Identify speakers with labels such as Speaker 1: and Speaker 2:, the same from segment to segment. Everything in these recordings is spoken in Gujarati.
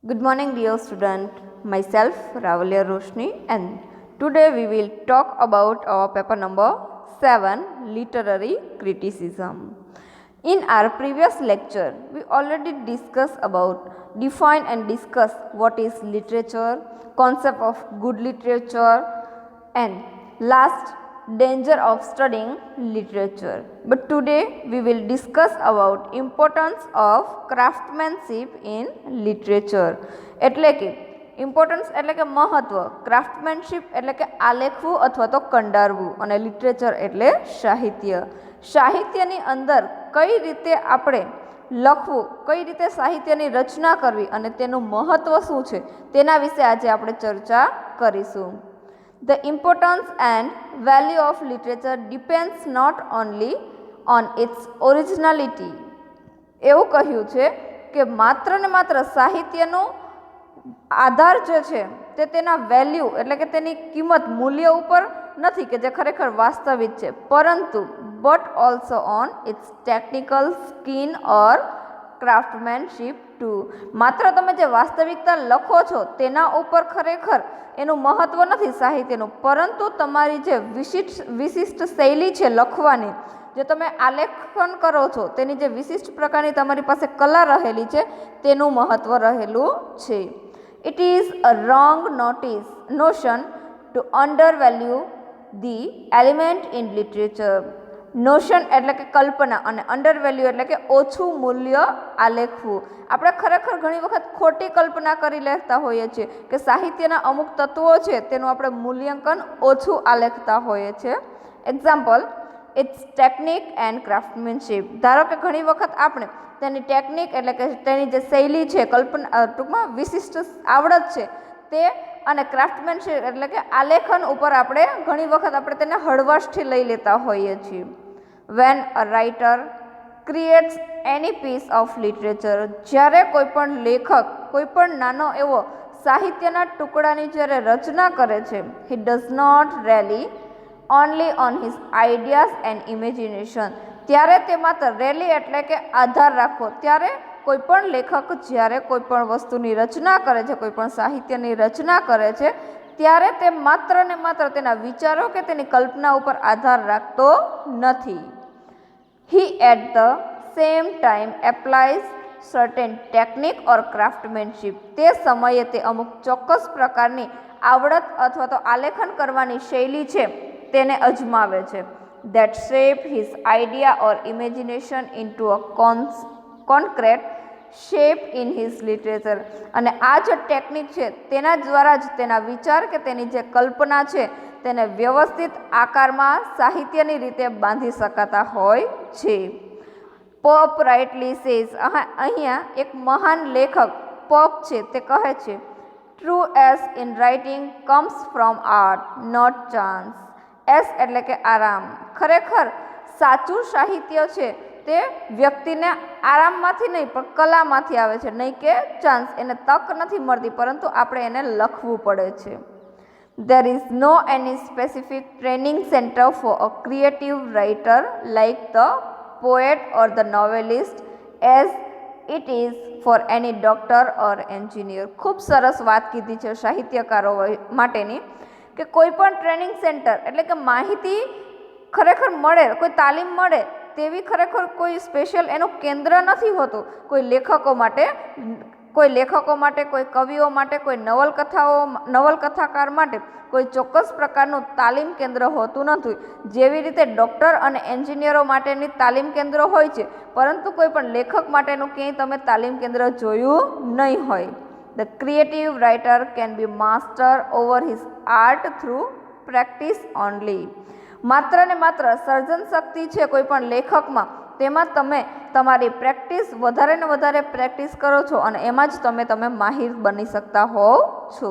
Speaker 1: Good morning, dear student. Myself, Ravalya Roshni, and today we will talk about our paper number 7, Literary Criticism. In our previous lecture, we already discussed about, define and discuss what is literature, concept of good literature, and last, danger of studying literature. But today we will discuss about importance of craftsmanship in literature. એટલે કે ઇમ્પોર્ટન્સ એટલે કે મહત્વ, ક્રાફ્ટમેનશિપ એટલે કે આલેખવું અથવા તો કંડારવું, અને લિટરેચર એટલે સાહિત્ય. સાહિત્યની અંદર કઈ રીતે આપણે લખવું, કઈ રીતે સાહિત્યની રચના કરવી અને તેનું મહત્વ શું છે તેના વિશે આજે આપણે ચર્ચા કરીશું. The importance and value of literature depends not only on its originality. એવું કહ્યું છે કે માત્ર ને માત્ર સાહિત્યનો આધાર જે છે તે તેના વેલ્યુ એટલે કે તેની કિંમત મૂલ્ય ઉપર નથી કે જે ખરેખર વાસ્તવિક છે, પરંતુ but also on its technical skill or craftsmanship too. માત્ર તમે જે વાસ્તવિકતા લખો છો તેના ઉપર ખરેખર એનું મહત્વ નથી સાહિત્યનું, પરંતુ તમારી જે વિશિષ્ટ શૈલી છે લખવાની, જે તમે આલેખન કરો છો તેની જે વિશિષ્ટ પ્રકારની તમારી પાસે કલા રહેલી છે તેનું મહત્વ રહેલું છે. It is a wrong notion to undervalue the element in literature. Notion એટલે કે કલ્પના અને અંડરવેલ્યુ એટલે કે ઓછું મૂલ્ય આલેખવું. આપણે ખરેખર ઘણી વખત ખોટી કલ્પના કરી લેતા હોઈએ છીએ કે સાહિત્યના અમુક તત્વો છે તેનું આપણે મૂલ્યાંકન ઓછું આલેખતા હોઈએ છીએ. Example, its technique and craftsmanship. ધારો કે ઘણી વખત આપણે તેની ટેકનિક એટલે કે તેની જે શૈલી છે, કલ્પના ટૂંકમાં વિશિષ્ટ આવડત છે તે અને ક્રાફ્ટમેનશિપ એટલે કે આલેખન ઉપર આપણે ઘણી વખત આપણે તેને હળવાશથી લઈ લેતા હોઈએ છીએ. When a writer creates any piece of literature, જ્યારે કોઈ પણ લેખક કોઈ પણ નાનો એવો સાહિત્યના ટુકડાની જ્યારે રચના કરે છે, he does not rely only on his ideas and imagination. ત્યારે તે માત્ર રેલી એટલે કે આધાર રાખવો. ત્યારે કોઈ પણ લેખક જ્યારે કોઈ પણ વસ્તુની રચના કરે છે, કોઈ પણ સાહિત્યની રચના કરે છે, ત્યારે તે માત્ર ને માત્ર તેના વિચારો કે તેની કલ્પના ઉપર આધાર રાખતો નથી. He at the same time applies certain technique or craftsmanship. તે સમયે તે અમુક ચોક્કસ પ્રકારની આવડત અથવા તો આલેખન કરવાની શૈલી છે તેને અજમાવે છે. That shape his idea or imagination into a concrete shape in his literature. અને આ જે ટેકનિક છે તેના દ્વારા જ તેના વિચાર કે તેની જે કલ્પના છે તેને વ્યવસ્થિત આકારમાં સાહિત્યની રીતે બાંધી શકાતા હોય છે. પોપ રાઇટલી સેઝ, અહીંયા એક મહાન લેખક પોપ છે તે કહે છે, true ease in writing comes from art not chance. Ease એટલે કે આરામ. ખરેખર સાચું સાહિત્ય છે તે વ્યક્તિને આરામમાંથી નહીં પણ કલામાંથી આવે છે, નહીં કે ચાન્સ. એને તક નથી મળતી પરંતુ આપણે એને લખવું પડે છે. There is no any specific training center for a creative writer like the poet or the novelist as it is for any doctor or engineer. ખૂબ સરસ વાત કીધી છે સાહિત્યકારો માટેની કે કોઈ પણ ટ્રેનિંગ સેન્ટર એટલે કે માહિતી ખરેખર મળે, કોઈ તાલીમ મળે તેવી ખરેખર કોઈ સ્પેશિયલ એનું કેન્દ્ર નથી હોતું કોઈ લેખકો માટે, કોઈ કવિઓ માટે, કોઈ નવલકથાકાર માટે કોઈ ચોક્કસ પ્રકારનું તાલીમ કેન્દ્ર હોતું નથી. જેવી રીતે ડૉક્ટર અને એન્જિનિયરો માટેની તાલીમ કેન્દ્ર હોય છે, પરંતુ કોઈ પણ લેખક માટેનું ક્યાંય તમે તાલીમ કેન્દ્ર જોયું નહીં હોય. The creative writer can be master over his art through practice only. માત્ર ને માત્ર સર્જન શક્તિ છે કોઈ પણ લેખકમાં, તેમાં તમે તમારી પ્રેક્ટિસ વધારે ને વધારે પ્રેક્ટિસ કરો છો અને એમાં જ તમે માહિર બની શકતા હોવ છો.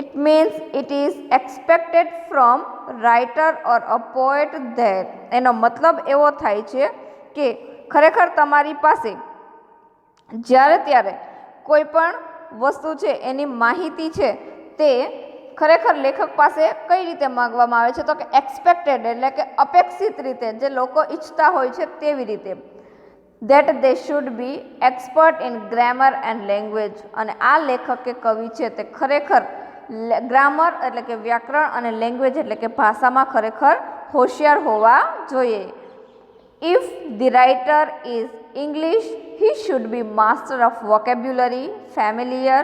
Speaker 1: It means it is expected from writer or a poet that. એનો મતલબ એવો થાય છે કે ખરેખર તમારી પાસે જ્યારે ત્યારે કોઈ પણ વસ્તુ છે એની માહિતી છે તે ખરેખર લેખક પાસે કઈ રીતે માંગવામાં આવે છે તો કે એક્સપેક્ટેડ એટલે કે અપેક્ષિત રીતે, જે લોકો ઈચ્છતા હોય છે તેવી રીતે. that they should be expert in grammar and language. અને આ લેખક કે કવિ છે તે ખરેખર ગ્રામર એટલે કે વ્યાકરણ અને લેંગ્વેજ એટલે કે ભાષામાં ખરેખર હોશિયાર હોવા જોઈએ. If the writer is English, he should be master of vocabulary, familiar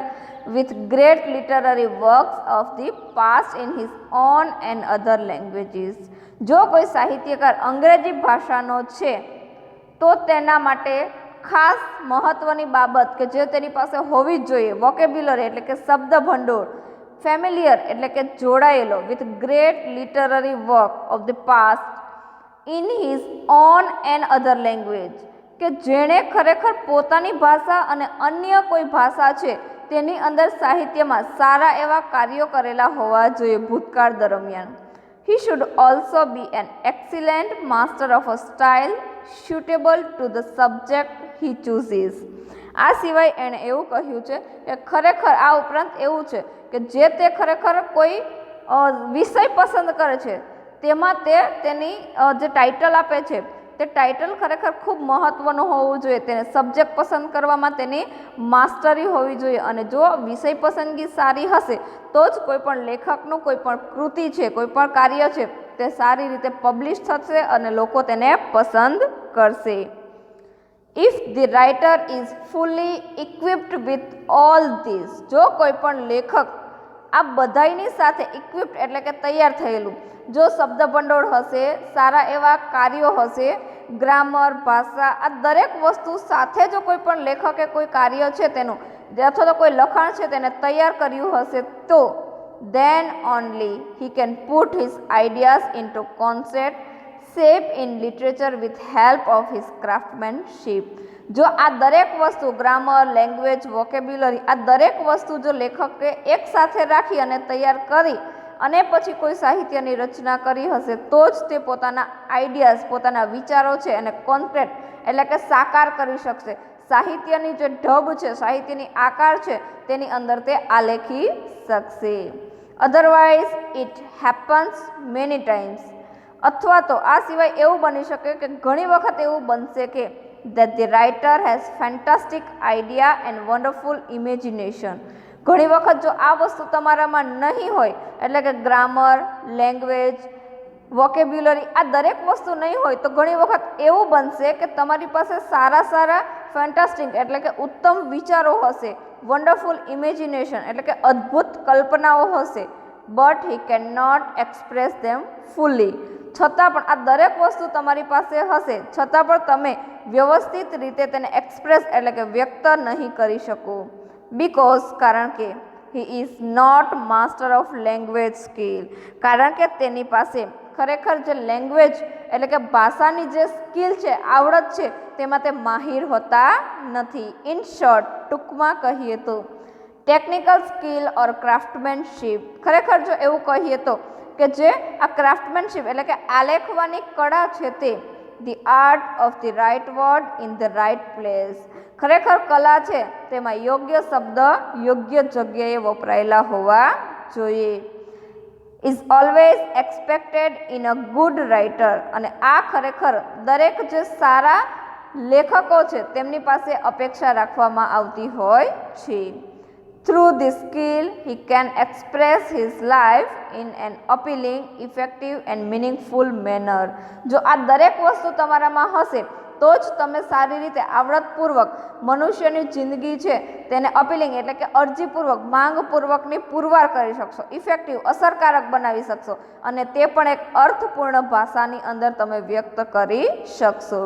Speaker 1: with great literary works of the past in his own and other languages. જો કોઈ સાહિત્યકાર અંગ્રેજી ભાષાનો છે તો તેના માટે ખાસ મહત્વની બાબત કે જે તેની પાસે હોવી જ જોઈએ વોકેબ્યુલરી એટલે કે શબ્દ ભંડોળ, ફેમિલિયર એટલે કે જોડાયેલો with great literary work of the past in his own and other language, કે જેણે ખરેખર પોતાની ભાષા અને અન્ય કોઈ ભાષા છે તેની અંદર સાહિત્યમાં સારા એવા કાર્યો કરેલા હોવા જોઈએ ભૂતકાળ દરમિયાન. He should also be an excellent master of a style suitable to the subject he chooses. આ સિવાય એણે એવું કહ્યું છે કે ખરેખર આ ઉપરાંત એવું છે કે જે તે ખરેખર કોઈ વિષય પસંદ કરે છે તેમાં તે તેની જે ટાઇટલ આપે છે તે ટાઇટલ ખરેખર ખૂબ મહત્ત્વનું હોવું જોઈએ. તેને સબ્જેક્ટ પસંદ કરવામાં તેની માસ્ટરી હોવી જોઈએ અને જો વિષય પસંદગી સારી હશે તો જ કોઈ પણ લેખકનું કોઈ પણ કૃતિ છે કોઈ પણ કાર્ય છે તે સારી રીતે પબ્લિશ થશે અને લોકો તેને પસંદ કરશે. If the writer is fully equipped with all this, જો કોઈ પણ લેખક આ બધાની સાથે ઇક્વિપ્ડ એટલે કે તૈયાર થયેલું જો શબ્દ ભંડોળ હશે, સારા એવા કાર્યો હશે, ગ્રામર, ભાષા, આ દરેક વસ્તુ સાથે જો કોઈ પણ લેખકે કોઈ કાર્ય છે તેનું અથવા તો કોઈ લખાણ છે તેને તૈયાર કર્યું હશે તો then only he can put his ideas into concept shape in literature with help of his craftsmanship. જો આ દરેક વસ્તુ ગ્રામર, લેંગ્વેજ, વોકેબ્યુલરી આ દરેક વસ્તુ જો લેખકે એક સાથે રાખી અને તૈયાર કરી અને પછી કોઈ સાહિત્યની રચના કરી હશે તો જ તે પોતાના આઈડિયાઝ, પોતાના વિચારો છે એને કોન્ક્રીટ એટલે કે સાકાર કરી શકશે. સાહિત્યની જે ઢબ છે, સાહિત્યની આકાર છે તેની અંદર તે આલેખી શકશે. Otherwise it happens many times, અથવા તો આ સિવાય એવું બની શકે કે ઘણી વખત એવું બનશે કે that the writer has fantastic idea and wonderful imagination. ઘણી વખત જો આ વસ્તુ તમારામાં નહીં હોય એટલે કે ગ્રામર, લેંગ્વેજ, વોકેબ્યુલરી આ દરેક વસ્તુ નહીં હોય તો ઘણી વખત એવું બનશે કે તમારી પાસે સારા ફેન્ટાસ્ટિક એટલે કે ઉત્તમ વિચારો હશે, વન્ડરફુલ ઇમેજિનેશન એટલે કે અદ્ભુત કલ્પનાઓ હશે, but he can not express them fully. છતાં પણ આ દરેક વસ્તુ તમારી પાસે હશે છતાં પણ તમે વ્યવસ્થિત રીતે તેને એક્સપ્રેસ એટલે કે વ્યક્ત નહીં કરી શકો. બીકોઝ કારણ કે he is not master of language skill, કારણ કે તેની પાસે ખરેખર જે લેંગ્વેજ એટલે કે ભાષાની જે સ્કિલ છે, આવડત છે તેમાં તે માહિર હોતા નથી. ઇન શોર્ટ, ટૂંકમાં કહીએ તો ટેકનિકલ સ્કિલ ઓર ક્રાફ્ટમેનશીપ, ખરેખર જો એવું કહીએ તો કે જે આ ક્રાફ્ટમેનશીપ એટલે કે આલેખવાની કળા છે તે the art of the right word in the right place, ખરેખર કલા છે તેમાં યોગ્ય શબ્દ યોગ્ય જગ્યાએ વપરાયેલા હોવા જોઈએ. Is always expected in a good writer, અને આ ખરેખર દરેક જે સારા લેખકો છે તેમની પાસે અપેક્ષા રાખવામાં આવતી હોય છે. Through this skill, he can express his life in an appealing, effective and meaningful manner. જો આ દરેક વસ્તુ તમારામાં હશે તો જ તમે સારી રીતે આવડતપૂર્વક મનુષ્યની જિંદગી છે તેને અપીલિંગ એટલે કે અરજીપૂર્વક, માંગપૂર્વકની પુરવાર કરી શકશો, ઇફેક્ટિવ, અસરકારક બનાવી શકશો અને તે પણ એક અર્થપૂર્ણ ભાષાની અંદર તમે વ્યક્ત કરી શકશો.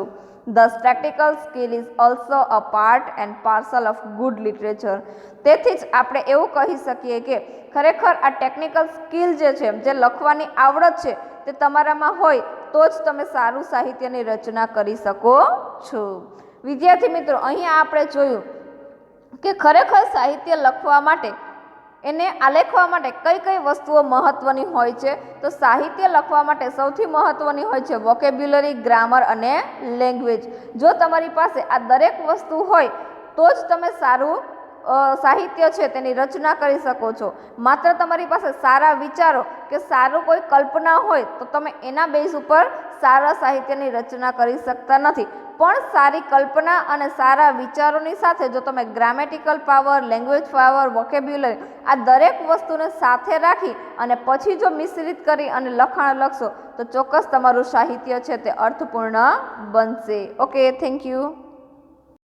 Speaker 1: Thus, practical skill is also a part and parcel of good literature. તેથી જ આપણે એવું કહી શકીએ કે ખરેખર આ ટેકનિકલ સ્કિલ જે છે, જે લખવાની આવડત છે તે તમારામાં હોય તો જ તમે સારું સાહિત્યની રચના કરી શકો છો. વિદ્યાર્થી મિત્રો, અહીંયા આપણે જોયું કે ખરેખર સાહિત્ય લખવા માટે એને આલેખવા માટે કઈ કઈ વસ્તુઓ મહત્વની હોય છે. તો સાહિત્ય લખવા માટે સૌથી મહત્વની હોય છે વોકેબ્યુલરી, ગ્રામર અને લેંગ્વેજ. જો તમારી પાસે આ દરેક વસ્તુ હોય તો જ તમે સારું સાહિત્ય છે તેની રચના કરી શકો છો. માત્ર તમારી પાસે સારા વિચારો કે સારું કોઈ કલ્પના હોય તો તમે એના બેઝ ઉપર સારા સાહિત્યની રચના કરી શકતા નથી. પણ સારી કલ્પના અને સારા વિચારોની સાથે જો તમે grammatical power, language power, vocabulary આ દરેક વસ્તુને સાથે રાખી અને પછી જો મિશ્રિત કરી અને લખાણ લખશો તો ચોક્કસ તમારું સાહિત્ય છે તે અર્થપૂર્ણ બનશે. Okay, thank you.